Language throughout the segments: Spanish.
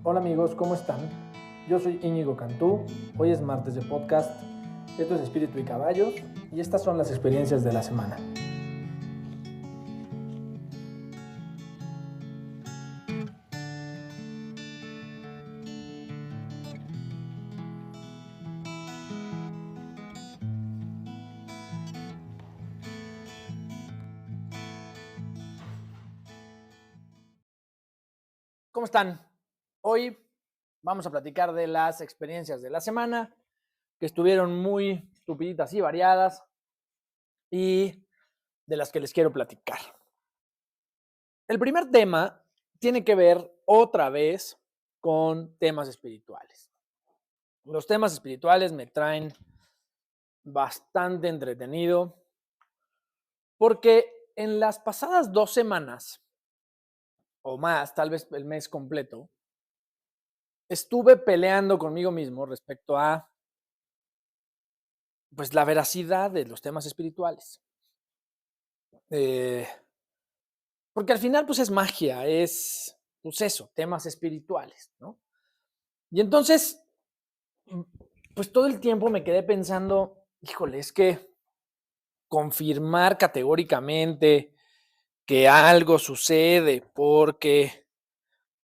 Hola amigos, ¿cómo están? Yo soy Íñigo Cantú, hoy es martes de podcast, esto es Espíritu y Caballos y estas son las experiencias de la semana. ¿Cómo están? Hoy vamos a platicar de las experiencias de la semana, que estuvieron muy estupiditas y variadas, y de las que les quiero platicar. El primer tema tiene que ver otra vez con temas espirituales. Los temas espirituales me traen bastante entretenido porque en las pasadas 2 semanas o más, tal vez el mes completo, estuve peleando conmigo mismo respecto a pues la veracidad de los temas espirituales. Eh, Porque al final pues es magia, es pues eso, temas espirituales, ¿no? Y entonces, mm, pues todo el tiempo me quedé pensando, híjole, es que confirmar categóricamente que algo sucede porque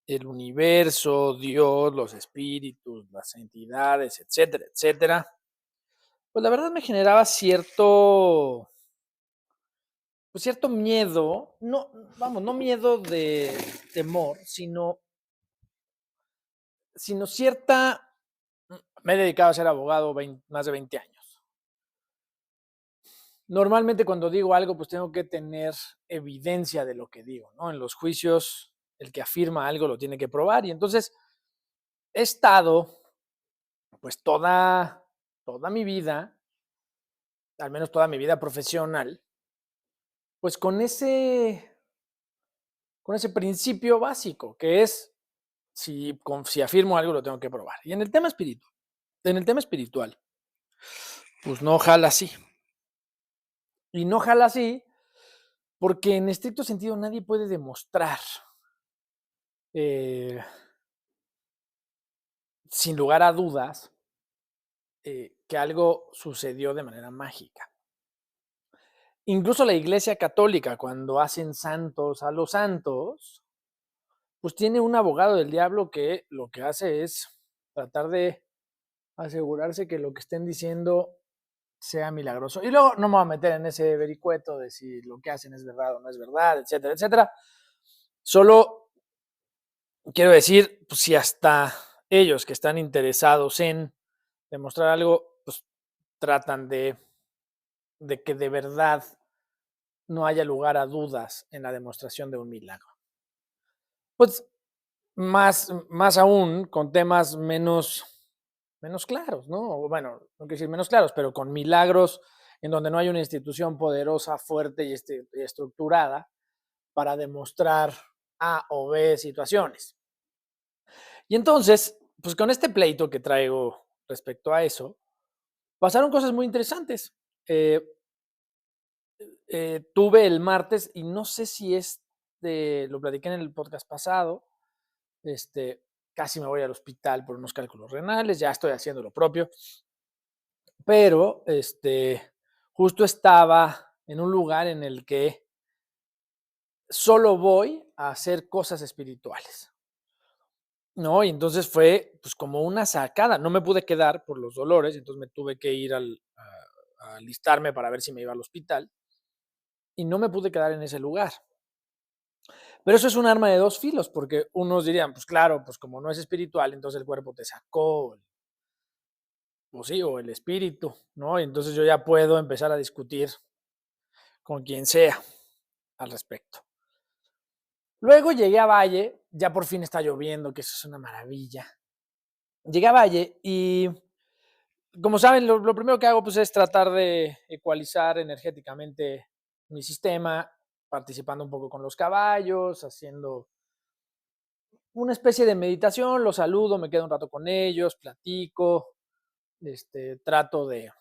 el universo, Dios, los espíritus, las entidades, etcétera, etcétera, pues la verdad me generaba pues cierto miedo, no, vamos, no miedo de temor, sino cierta, me he dedicado a ser abogado más de 20 años. Normalmente cuando digo algo, pues tengo que tener evidencia de lo que digo, ¿no? En los juicios, el que afirma algo lo tiene que probar y entonces he estado, pues toda mi vida, al menos toda mi vida profesional, pues con ese principio básico, que es si afirmo algo lo tengo que probar. Y en el tema espiritual, pues no jala así. Y no jala así porque en estricto sentido nadie puede demostrar, eh, sin lugar a dudas, que algo sucedió de manera mágica. Incluso la Iglesia Católica, cuando hacen santos a los santos, pues tiene un abogado del diablo que lo que hace es tratar de asegurarse que lo que estén diciendo sea milagroso. Y luego no me voy a meter en ese vericueto de si lo que hacen es verdad o no es verdad, etcétera, etcétera. Solo quiero decir, pues si hasta ellos que están interesados en demostrar algo, pues tratan de que de verdad no haya lugar a dudas en la demostración de un milagro. Pues más aún con temas menos claros, ¿no? O bueno, no quiero decir menos claros, pero con milagros en donde no hay una institución poderosa, fuerte y estructurada para demostrar A o B situaciones. Y entonces, pues con este pleito que traigo respecto a eso, pasaron cosas muy interesantes. Eh, Tuve el martes, y no sé si lo platiqué en el podcast pasado, este, casi me voy al hospital por unos cálculos renales, ya estoy haciendo lo propio, pero justo estaba en un lugar en el que solo voy a hacer cosas espirituales, ¿no? Y entonces fue pues como una sacada, no me pude quedar por los dolores, entonces me tuve que ir a alistarme para ver si me iba al hospital y no me pude quedar en ese lugar. Pero eso es un arma de dos filos, porque unos dirían, pues claro, pues como no es espiritual, entonces el cuerpo te sacó, o sí, o el espíritu, ¿no? Y entonces yo ya puedo empezar a discutir con quien sea al respecto. Luego llegué a Valle, ya por fin está lloviendo, que eso es una maravilla. Llegué a Valle y, como saben, lo primero que hago pues, es tratar de ecualizar energéticamente mi sistema, participando un poco con los caballos, haciendo una especie de meditación, los saludo, me quedo un rato con ellos, platico, trato de,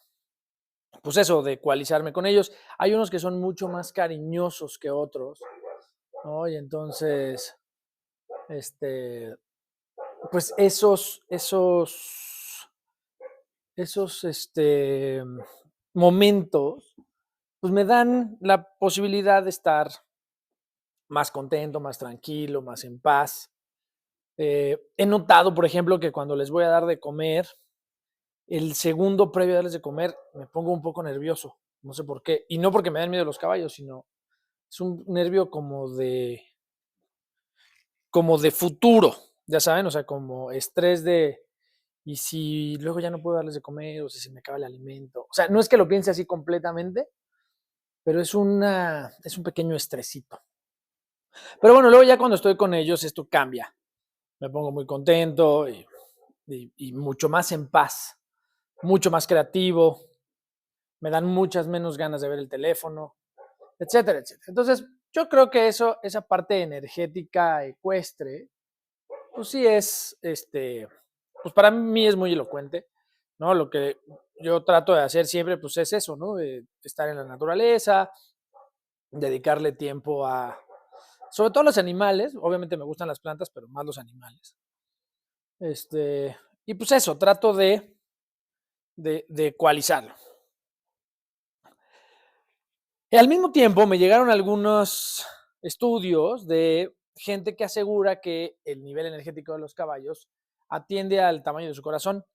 pues eso, de ecualizarme con ellos. Hay unos que son mucho más cariñosos que otros, ¿no? Y entonces, este, pues esos momentos, pues me dan la posibilidad de estar más contento, más tranquilo, más en paz. He notado, por ejemplo, que cuando les voy a dar de comer, el segundo previo a darles de comer, me pongo un poco nervioso, no sé por qué. Y no porque me den miedo los caballos, sino es un nervio como de futuro, ya saben, o sea, como estrés de, y si luego ya no puedo darles de comer, o si se me acaba el alimento. O sea, no es que lo piense así completamente, pero es un pequeño estresito. Pero bueno, luego ya cuando estoy con ellos, esto cambia. Me pongo muy contento y mucho más en paz, mucho más creativo, me dan muchas menos ganas de ver el teléfono, etcétera, etcétera. Entonces, yo creo que esa parte energética ecuestre, pues sí pues para mí es muy elocuente, ¿no? Lo que yo trato de hacer siempre, pues es eso, ¿no? De estar en la naturaleza, dedicarle tiempo sobre todo a los animales, obviamente me gustan las plantas, pero más los animales. Y pues eso, trato de ecualizarlo. Y al mismo tiempo me llegaron algunos estudios de gente que asegura que el nivel energético de los caballos atiende al tamaño de su corazón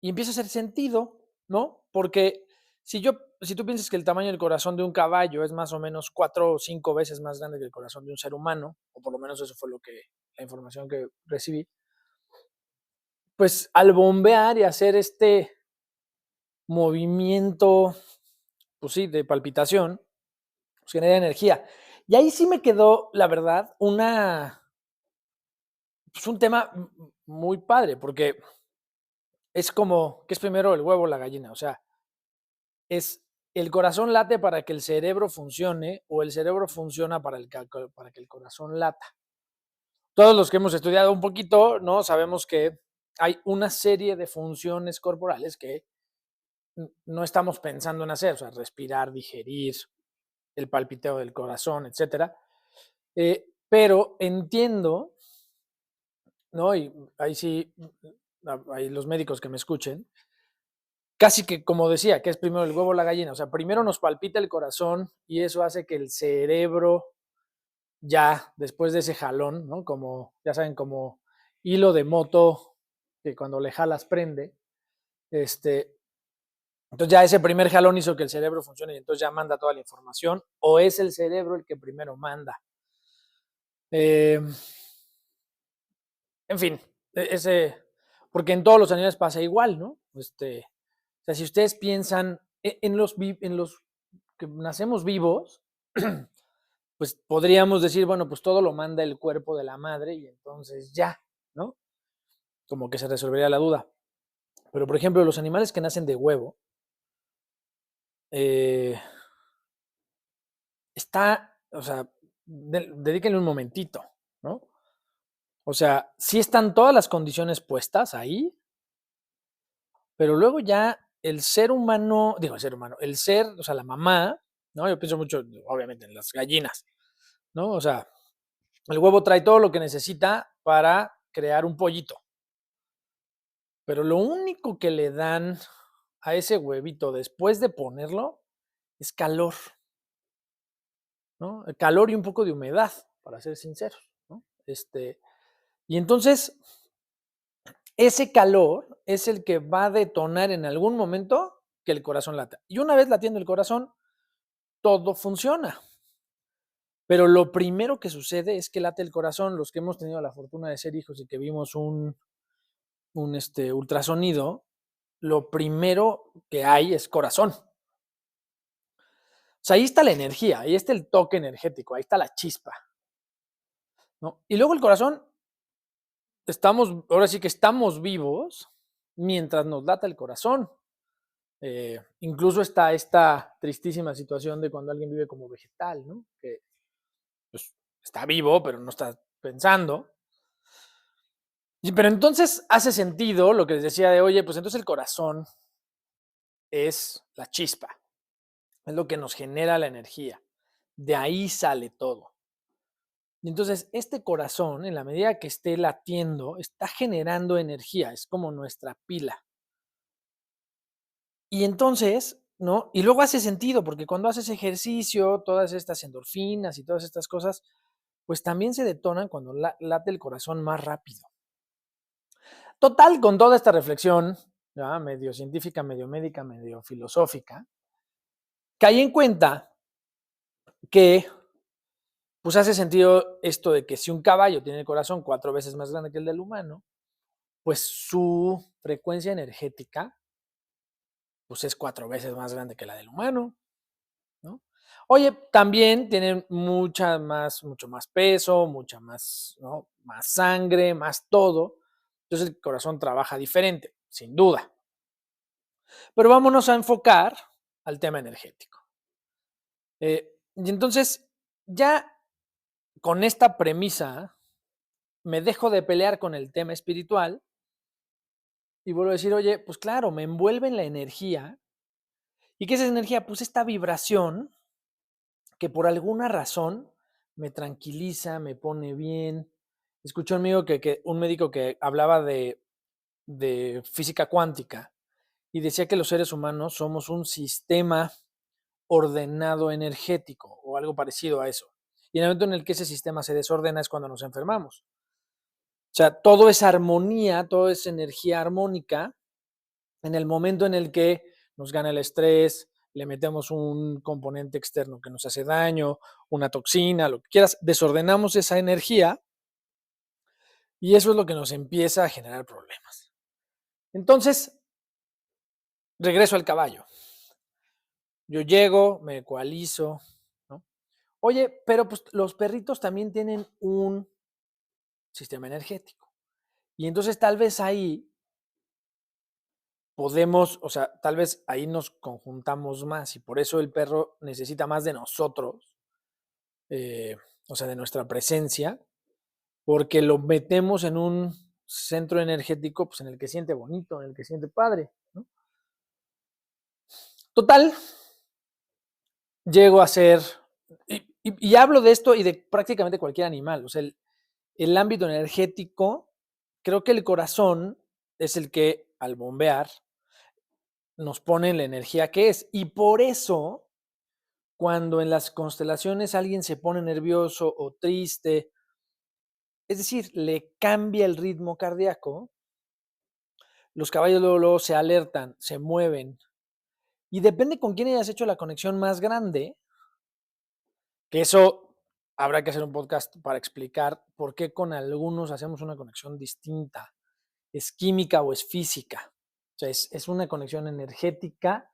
y empieza a hacer sentido, ¿no? Porque si tú piensas que el tamaño del corazón de un caballo es más o menos 4 o 5 veces más grande que el corazón de un ser humano, o por lo menos eso fue la información que recibí, pues al bombear y hacer este movimiento, pues sí, de palpitación, pues genera energía. Y ahí sí me quedó, la verdad, pues un tema muy padre, porque es como, ¿qué es primero el huevo o la gallina? O sea, es el corazón late para que el cerebro funcione o el cerebro funciona para que el corazón lata. Todos los que hemos estudiado un poquito, ¿no? Sabemos que hay una serie de funciones corporales que no estamos pensando en hacer, o sea, respirar, digerir, el palpiteo del corazón, etcétera. Pero entiendo, ¿no? Y ahí sí, ahí los médicos que me escuchen, casi que como decía, que es primero el huevo o la gallina, o sea, primero nos palpita el corazón y eso hace que el cerebro ya, después de ese jalón, ¿no? Como, ya saben, como hilo de moto que cuando le jalas prende, este, entonces ya ese primer jalón hizo que el cerebro funcione y entonces ya manda toda la información, o es el cerebro el que primero manda. Eh, en fin, porque en todos los animales pasa igual, ¿no? O sea, si ustedes piensan en los que nacemos vivos, pues podríamos decir, bueno, pues todo lo manda el cuerpo de la madre y entonces ya, ¿no? Como que se resolvería la duda. Pero, por ejemplo, los animales que nacen de huevo, eh, o sea, dedíquenle un momentito, ¿no? O sea, sí están todas las condiciones puestas ahí, pero luego ya el ser humano, digo, el ser humano, o sea, la mamá, ¿no? Yo pienso mucho, obviamente, en las gallinas, ¿no? O sea, el huevo trae todo lo que necesita para crear un pollito, pero lo único que le dan a ese huevito después de ponerlo es calor, ¿no? Calor y un poco de humedad, para ser sinceros, ¿no? Y entonces, ese calor es el que va a detonar en algún momento que el corazón lata. Y una vez latiendo el corazón, todo funciona. Pero lo primero que sucede es que late el corazón. Los que hemos tenido la fortuna de ser hijos y que vimos un ultrasonido, lo primero que hay es corazón. O sea, ahí está la energía, ahí está el toque energético, ahí está la chispa, ¿no? Y luego el corazón, ahora sí que estamos vivos mientras nos lata el corazón. Incluso está esta tristísima situación de cuando alguien vive como vegetal, ¿no? Que pues, está vivo, pero no está pensando. Pero entonces hace sentido lo que les decía de, oye, pues entonces el corazón es la chispa, es lo que nos genera la energía. De ahí sale todo. Y entonces este corazón, en la medida que esté latiendo, está generando energía, es como nuestra pila. Y entonces, ¿no? Y luego hace sentido, porque cuando haces ejercicio, todas estas endorfinas y todas estas cosas, pues también se detonan cuando late el corazón más rápido. Total, con toda esta reflexión, ¿ya? Medio científica, medio médica, medio filosófica, caí en cuenta que pues hace sentido esto de que si un caballo tiene el corazón 4 veces más grande que el del humano, pues su frecuencia energética pues es 4 veces más grande que la del humano, ¿no? Oye, también tienen mucho más peso, mucha más, ¿no? Más sangre, más todo. Entonces el corazón trabaja diferente, sin duda. Pero vámonos a enfocar al tema energético. Y entonces, ya con esta premisa, me dejo de pelear con el tema espiritual y vuelvo a decir, oye, pues claro, me envuelve en la energía. ¿Y qué es esa energía? Pues esta vibración que por alguna razón me tranquiliza, me pone bien. Escuché un médico que hablaba de física cuántica y decía que los seres humanos somos un sistema ordenado energético o algo parecido a eso. Y en el momento en el que ese sistema se desordena es cuando nos enfermamos. O sea, todo es armonía, todo es energía armónica en el momento en el que nos gana el estrés, le metemos un componente externo que nos hace daño, una toxina, lo que quieras, desordenamos esa energía y eso es lo que nos empieza a generar problemas. Entonces, regreso al caballo. Yo llego, me ecualizo, ¿no? Oye, pero pues los perritos también tienen un sistema energético. Y entonces tal vez ahí podemos, o sea, tal vez ahí nos conjuntamos más y por eso el perro necesita más de nosotros, eh, o sea, de nuestra presencia, porque lo metemos en un centro energético pues, en el que siente bonito, en el que siente padre, ¿no? Total, llego a ser, y hablo de esto y de prácticamente cualquier animal, o sea, el ámbito energético, creo que el corazón es el que al bombear nos pone la energía que es, y por eso cuando en las constelaciones alguien se pone nervioso o triste, es decir, le cambia el ritmo cardíaco, los caballos luego se alertan, se mueven, y depende con quién hayas hecho la conexión más grande, que eso habrá que hacer un podcast para explicar por qué con algunos hacemos una conexión distinta, es química o es física, o sea, es una conexión energética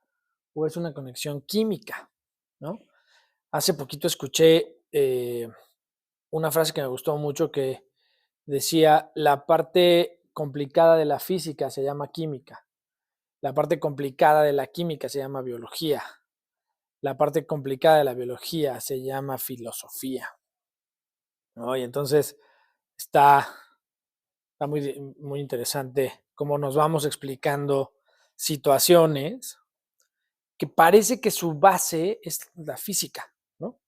o es una conexión química, ¿no? Hace poquito escuché una frase que me gustó mucho que decía, la parte complicada de la física se llama química, la parte complicada de la química se llama biología, la parte complicada de la biología se llama filosofía, ¿no? Y entonces está, está muy interesante cómo nos vamos explicando situaciones que parece que su base es la física, ¿no?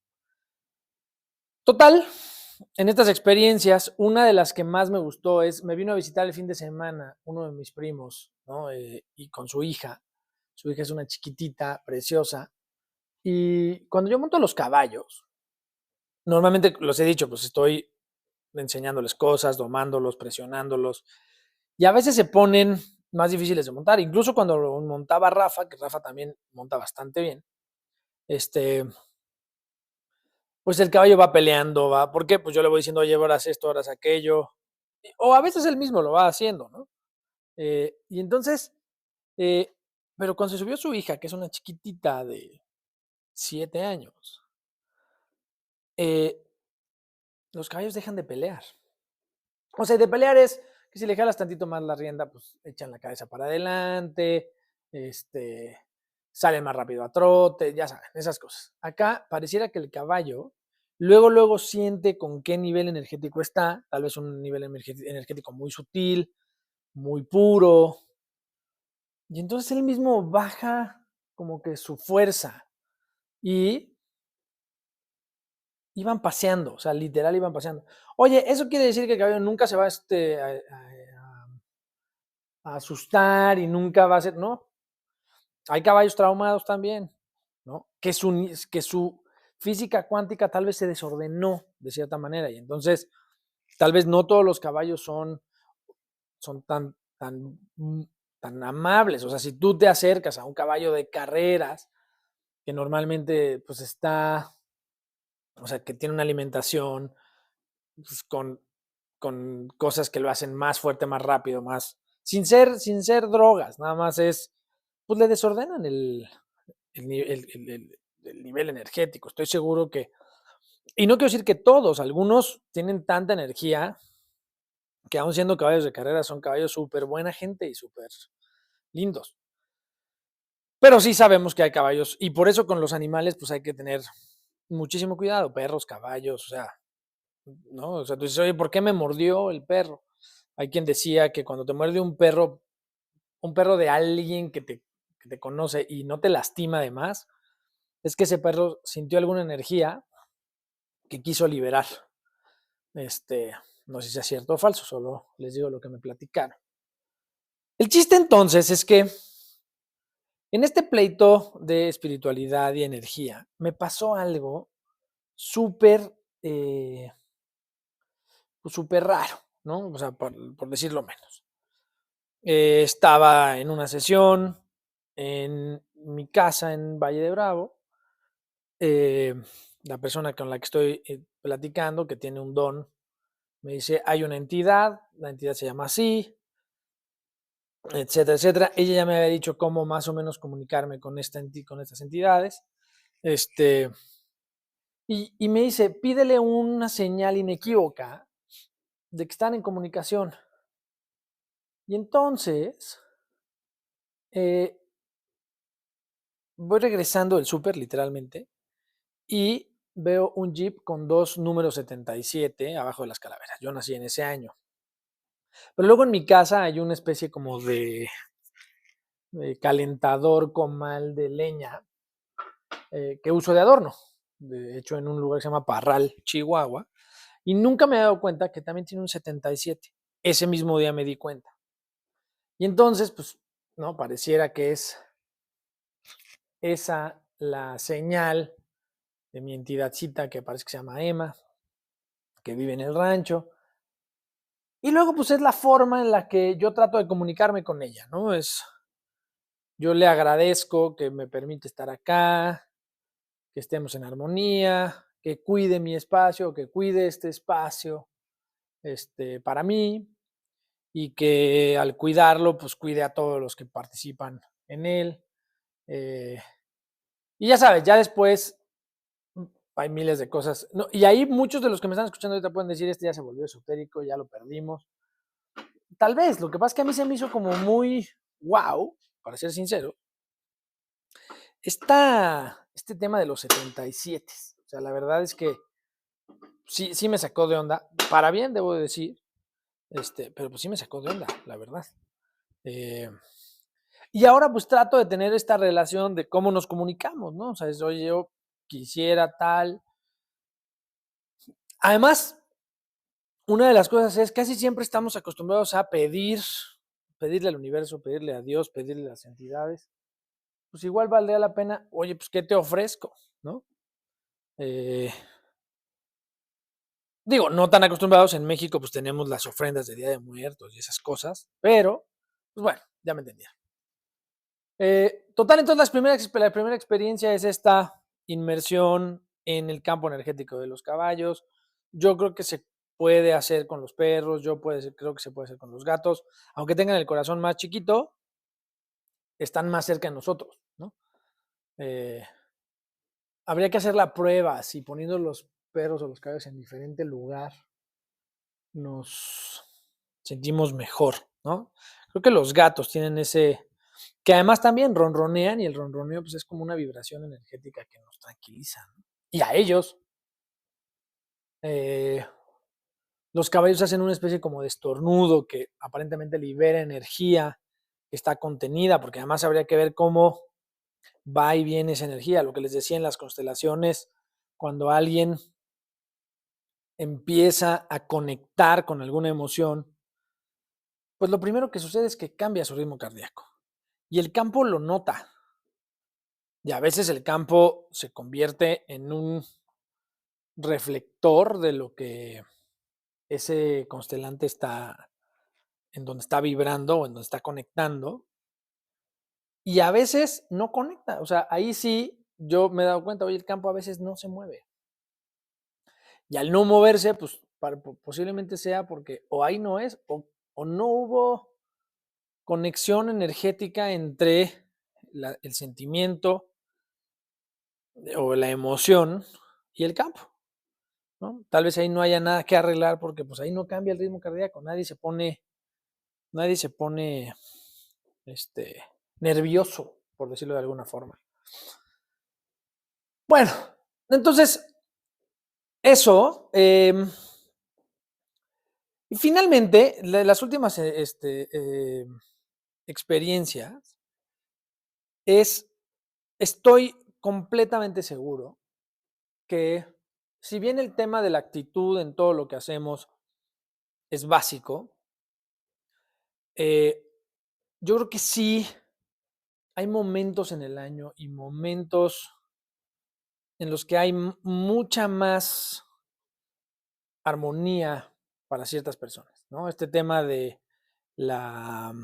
Total, en estas experiencias, una de las que más me gustó es, me vino a visitar el fin de semana uno de mis primos, ¿no? Y con su hija es una chiquitita, preciosa, y cuando yo monto los caballos, normalmente los he dicho, pues estoy enseñándoles cosas, domándolos, presionándolos, y a veces se ponen más difíciles de montar, incluso cuando lo montaba Rafa, que Rafa también monta bastante bien, este, pues el caballo va peleando, va, ¿por qué? Pues yo le voy diciendo, oye, ahora haz esto, ahora haz aquello, o a veces él mismo lo va haciendo, ¿no? Y entonces, eh, pero cuando se subió su hija, que es una chiquitita de 7 años, eh, los caballos dejan de pelear. O sea, de pelear es que si le jalas tantito más la rienda, pues echan la cabeza para adelante, este, salen más rápido a trote, ya saben, esas cosas. Acá pareciera que el caballo luego siente con qué nivel energético está, tal vez un nivel energético muy sutil, muy puro, y entonces él mismo baja como que su fuerza y iban paseando, o sea, literal iban paseando. Oye, ¿eso quiere decir que el caballo nunca se va a asustar y nunca va a ser? No, hay caballos traumados también, ¿no? Que su física cuántica tal vez se desordenó de cierta manera y entonces tal vez no todos los caballos son tan amables. O sea, si tú te acercas a un caballo de carreras que normalmente pues o sea, que tiene una alimentación pues, con cosas que lo hacen más fuerte, más rápido, sin ser drogas, nada más pues le desordenan el nivel energético. Estoy seguro y no quiero decir que todos, algunos tienen tanta energía que aún siendo caballos de carrera son caballos súper buena gente y súper lindos. Pero sí sabemos que hay caballos y por eso con los animales pues hay que tener muchísimo cuidado, perros, caballos, o sea, ¿no? O sea, tú dices, oye, ¿por qué me mordió el perro? Hay quien decía que cuando te muerde un perro de alguien que te conoce y no te lastima además, es que ese perro sintió alguna energía que quiso liberar. No sé si es cierto o falso, solo les digo lo que me platicaron. El chiste entonces es que en este pleito de espiritualidad y energía me pasó algo súper, pues, súper raro, ¿no? O sea, por decirlo menos. Estaba en una sesión en mi casa en Valle de Bravo. eh, la persona con la que estoy platicando, que tiene un don, me dice, hay una entidad, la entidad se llama así, etcétera, etcétera. Ella ya me había dicho cómo más o menos comunicarme con estas entidades. Este, y me dice, pídele una señal inequívoca de que están en comunicación. Y entonces, eh, voy regresando del súper, literalmente, y veo un Jeep con dos números 77 abajo de las calaveras. Yo nací en ese año. Pero luego en mi casa hay una especie como de calentador comal de leña que uso de adorno. De hecho, en un lugar que se llama Parral, Chihuahua. Y nunca me he dado cuenta que también tiene un 77. Ese mismo día me di cuenta. Y entonces, pues, no, pareciera que es esa la señal de mi entidadcita que parece que se llama Emma, que vive en el rancho. Y luego, pues, es la forma en la que yo trato de comunicarme con ella, ¿no? Yo le agradezco que me permite estar acá, que estemos en armonía, que cuide mi espacio, que cuide este espacio, para mí, y que al cuidarlo, pues cuide a todos los que participan en él. Eh, y ya sabes, ya después hay miles de cosas. No, y ahí muchos de los que me están escuchando ahorita pueden decir, este ya se volvió esotérico, ya lo perdimos. Tal vez, lo que pasa es que a mí se me hizo como muy wow, para ser sincero, este tema de los 77. O sea, la verdad es que sí me sacó de onda, para bien debo decir, pero pues sí me sacó de onda, la verdad. Eh, y ahora pues trato de tener esta relación de cómo nos comunicamos, ¿no? O sea, oye, yo quisiera tal. Además, una de las cosas es casi siempre estamos acostumbrados a pedirle al universo, pedirle a Dios, pedirle a las entidades. Pues igual valdría la pena, oye, pues ¿qué te ofrezco? ¿No? Eh, Digo, no tan acostumbrados en México, pues tenemos las ofrendas de Día de Muertos y esas cosas, pero, pues bueno, ya me entendía. Total, entonces la primera experiencia es esta inmersión en el campo energético de los caballos. Yo creo que se puede hacer con los perros, creo que se puede hacer con los gatos, aunque tengan el corazón más chiquito, están más cerca de nosotros, ¿no? Eh, Habría que hacer la prueba si poniendo los perros o los caballos en diferente lugar nos sentimos mejor, ¿no? Creo que los gatos tienen que además también ronronean y el ronroneo pues es como una vibración energética que nos tranquiliza, ¿no? Y a ellos, eh, los caballos hacen una especie como de estornudo que aparentemente libera energía que está contenida, porque además habría que ver cómo va y viene esa energía, lo que les decía en las constelaciones, cuando alguien empieza a conectar con alguna emoción, pues lo primero que sucede es que cambia su ritmo cardíaco y el campo lo nota. Y a veces el campo se convierte en un reflector de lo que ese constelante está, en donde está vibrando o en donde está conectando. Y a veces no conecta. O sea, ahí sí yo me he dado cuenta, oye, el campo a veces no se mueve. Y al no moverse, pues posiblemente sea porque o ahí no es o no hubo conexión energética entre el sentimiento o la emoción y el campo, ¿no? Tal vez ahí no haya nada que arreglar porque pues ahí no cambia el ritmo cardíaco, nadie se pone nervioso, por decirlo de alguna forma. Bueno, entonces, eso, y finalmente, las últimas experiencias estoy completamente seguro que si bien el tema de la actitud en todo lo que hacemos es básico, eh, yo creo que sí hay momentos en el año y momentos en los que hay mucha más armonía para ciertas personas, ¿no? Este tema de la,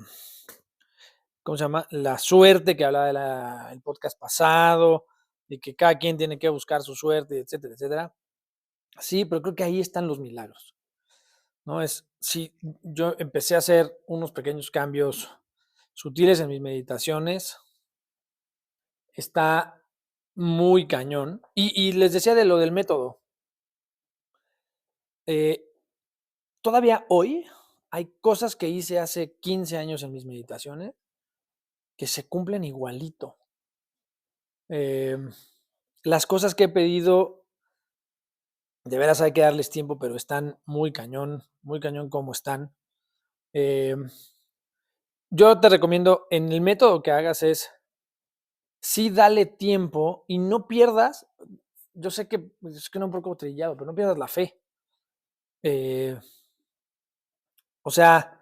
¿cómo se llama? La suerte que hablaba el podcast pasado, de que cada quien tiene que buscar su suerte, etcétera, etcétera. Sí, pero creo que ahí están los milagros, ¿no? Sí, yo empecé a hacer unos pequeños cambios sutiles en mis meditaciones, está muy cañón. Y les decía de lo del método. Eh, Todavía hoy hay cosas que hice hace 15 años en mis meditaciones que se cumplen igualito. Las cosas que he pedido, de veras hay que darles tiempo, pero están muy cañón como están. Yo te recomiendo, en el método que hagas sí dale tiempo y no pierdas, yo sé que es que no un poco trillado, pero no pierdas la fe. Eh, o sea,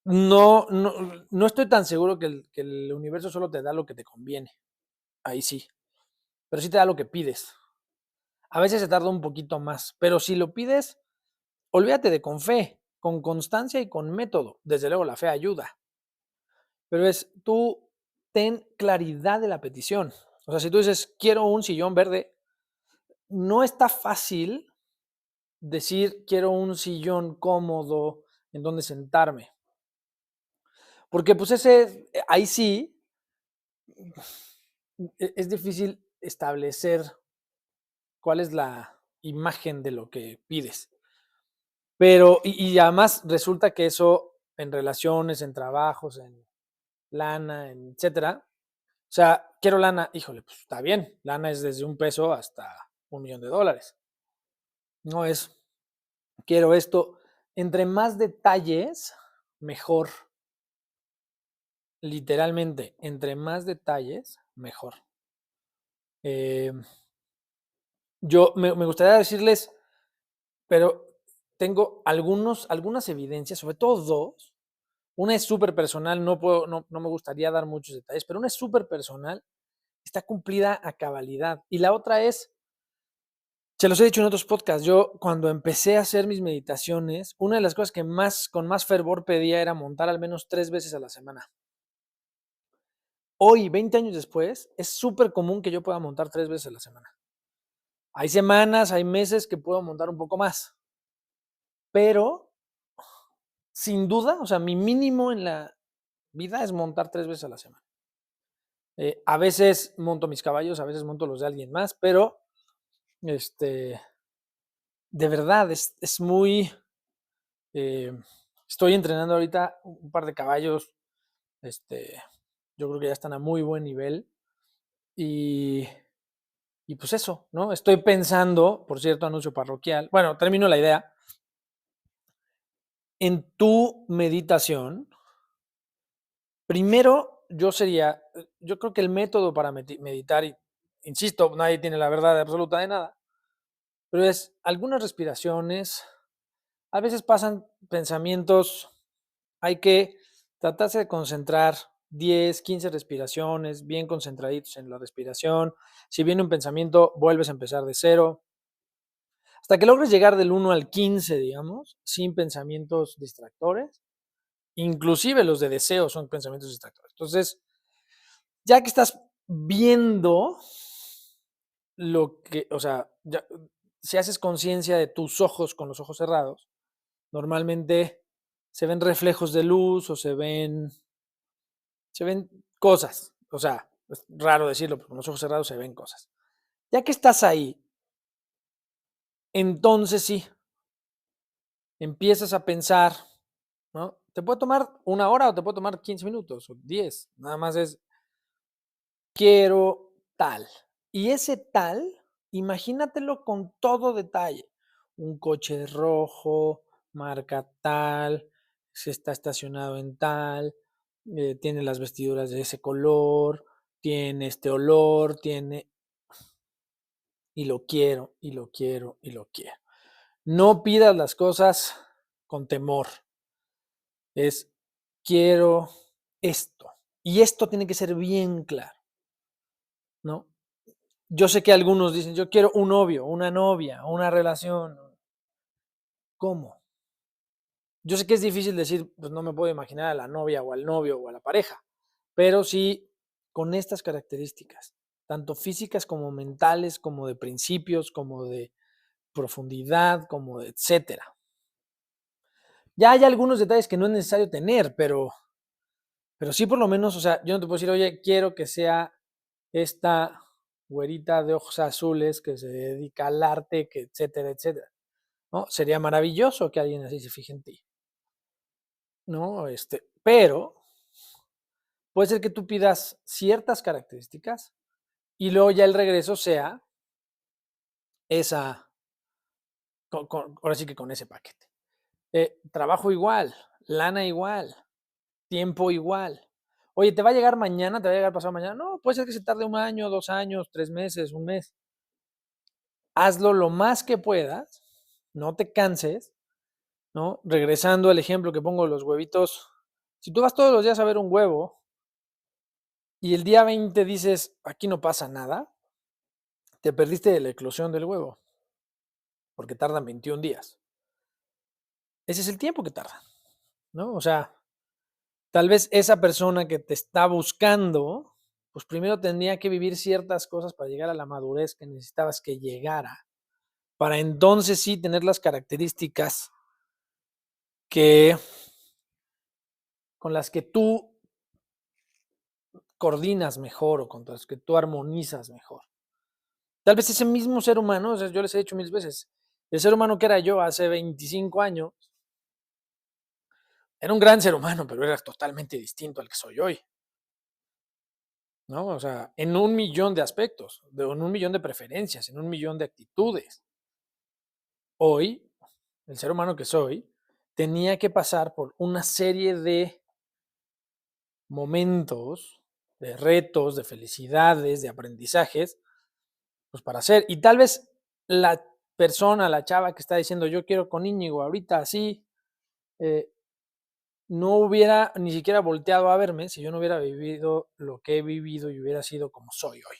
no estoy tan seguro que el universo solo te da lo que te conviene. Ahí sí. Pero sí te da lo que pides. A veces se tarda un poquito más, pero si lo pides, olvídate de con fe, con constancia y con método. Desde luego la fe ayuda. Pero tú ten claridad de la petición. O sea, si tú dices, quiero un sillón verde, no está fácil decir, quiero un sillón cómodo en donde sentarme. Porque pues ahí sí, es difícil establecer cuál es la imagen de lo que pides. Pero, y además resulta que eso en relaciones, en trabajos, en lana, etcétera. O sea, quiero lana, híjole, pues está bien. Lana es desde $1 hasta $1,000,000. No es, quiero esto. Entre más detalles, mejor. Literalmente, entre más detalles, mejor. Yo me gustaría decirles, pero tengo algunas evidencias, sobre todo dos. Una es súper personal, no me gustaría dar muchos detalles, pero una es súper personal, está cumplida a cabalidad. Y la otra se los he dicho en otros podcasts, yo cuando empecé a hacer mis meditaciones, una de las cosas que con más fervor pedía era montar al menos 3 veces a la semana. Hoy, 20 años después, es súper común que yo pueda montar 3 veces a la semana. Hay semanas, hay meses que puedo montar un poco más, pero sin duda, o sea, mi mínimo en la vida es montar 3 veces a la semana. A veces monto mis caballos, a veces monto los de alguien más, pero de verdad es muy... estoy entrenando ahorita un par de caballos, yo creo que ya están a muy buen nivel y, y pues eso, ¿no? Estoy pensando, por cierto, anuncio parroquial, bueno, termino la idea, en tu meditación, primero yo creo que el método para meditar, insisto, nadie tiene la verdad absoluta de nada, pero es algunas respiraciones. A veces pasan pensamientos, hay que tratarse de concentrar 10, 15 respiraciones, bien concentraditos en la respiración. Si viene un pensamiento, vuelves a empezar de cero, hasta que logres llegar del 1 al 15, digamos, sin pensamientos distractores. Inclusive los de deseo son pensamientos distractores. Entonces, ya que estás viendo lo que, o sea, si haces conciencia de tus ojos con los ojos cerrados, normalmente se ven reflejos de luz o se ven cosas. O sea, es raro decirlo, pero con los ojos cerrados se ven cosas. Ya que estás ahí, entonces sí, empiezas a pensar, ¿no? Te puede tomar 1 hora o te puede tomar 15 minutos o 10. Nada más es, quiero tal. Y ese tal, imagínatelo con todo detalle. Un coche rojo, marca tal, se está estacionado en tal, tiene las vestiduras de ese color, tiene este olor, tiene... Y lo quiero, y lo quiero, y lo quiero. No pidas las cosas con temor. Es, quiero esto. Y esto tiene que ser bien claro, ¿no? Yo sé que algunos dicen, yo quiero un novio, una novia, una relación. ¿Cómo? Yo sé que es difícil decir, pues no me puedo imaginar a la novia o al novio o a la pareja, pero sí con estas características, tanto físicas como mentales, como de principios, como de profundidad, como de etcétera. Ya hay algunos detalles que no es necesario tener, pero sí por lo menos, o sea, yo no te puedo decir, oye, quiero que sea esta güerita de ojos azules que se dedica al arte, que etcétera, etcétera. ¿No? Sería maravilloso que alguien así se fije en ti, ¿no? Pero puede ser que tú pidas ciertas características y luego ya el regreso sea esa, ahora sí que con ese paquete. Trabajo igual, lana igual, tiempo igual. Oye, ¿te va a llegar mañana? ¿Te va a llegar pasado mañana? No, puede ser que se tarde 1 año, 2 años, 3 meses, un mes. Hazlo lo más que puedas, no te canses, ¿no? Regresando al ejemplo que pongo de los huevitos, si tú vas todos los días a ver un huevo y el día 20 dices, aquí no pasa nada, te perdiste de la eclosión del huevo, porque tardan 21 días. Ese es el tiempo que tarda, ¿no? O sea, tal vez esa persona que te está buscando, pues primero tendría que vivir ciertas cosas para llegar a la madurez que necesitabas que llegara, para entonces sí tener las características que con las que tú coordinas mejor o con las que tú armonizas mejor. Tal vez ese mismo ser humano, o sea, yo les he dicho 1000 veces, el ser humano que era yo hace 25 años, era un gran ser humano, pero era totalmente distinto al que soy hoy, ¿no? O sea, en 1 millón de aspectos, en 1 millón de preferencias, en 1 millón de actitudes. Hoy, el ser humano que soy, tenía que pasar por una serie de momentos, de retos, de felicidades, de aprendizajes, pues para hacer. Y tal vez la persona, la chava que está diciendo yo quiero con Íñigo ahorita así, eh, no hubiera ni siquiera volteado a verme si yo no hubiera vivido lo que he vivido y hubiera sido como soy hoy.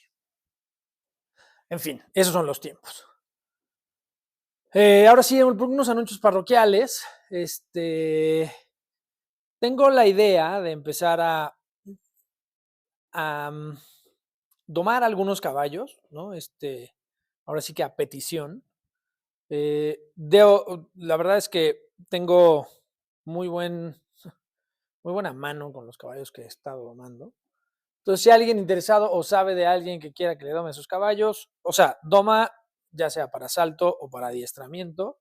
En fin, esos son los tiempos. Ahora sí, unos anuncios parroquiales. Tengo la idea de empezar a domar algunos caballos, ¿no? Ahora sí que a petición. La verdad es que tengo muy, buen, muy buena mano con los caballos que he estado domando. Entonces, si hay alguien interesado o sabe de alguien que quiera que le dome sus caballos, o sea, doma ya sea para salto o para adiestramiento,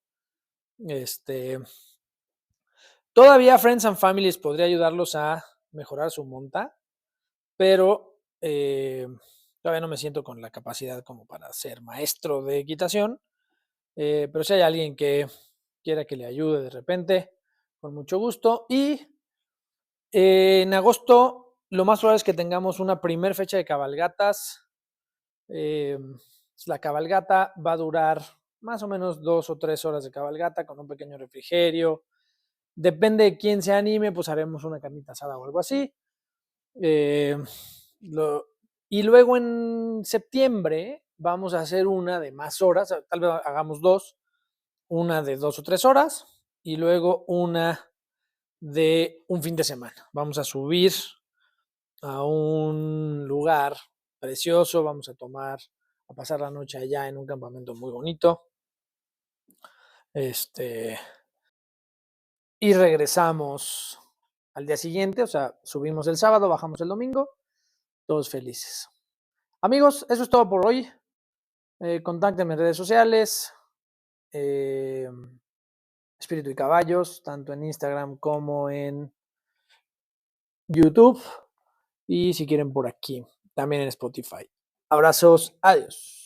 todavía Friends and Families podría ayudarlos a mejorar su monta, pero todavía no me siento con la capacidad como para ser maestro de equitación. Pero si hay alguien que quiera que le ayude de repente, con mucho gusto. Y en agosto lo más probable es que tengamos una primer fecha de cabalgatas. La cabalgata va a durar más o menos 2 o 3 horas de cabalgata con un pequeño refrigerio. Depende de quién se anime, pues haremos una carnita asada o algo así. Eh, y luego en septiembre vamos a hacer una de más horas, tal vez hagamos dos, una de 2 o 3 horas y luego una de un fin de semana. Vamos a subir a un lugar precioso, vamos a pasar la noche allá en un campamento muy bonito. Y regresamos al día siguiente, o sea, subimos el sábado, bajamos el domingo, todos felices. Amigos, eso es todo por hoy. Contáctenme en redes sociales, eh, Espíritu y Caballos, tanto en Instagram como en YouTube y si quieren por aquí, también en Spotify. Abrazos, adiós.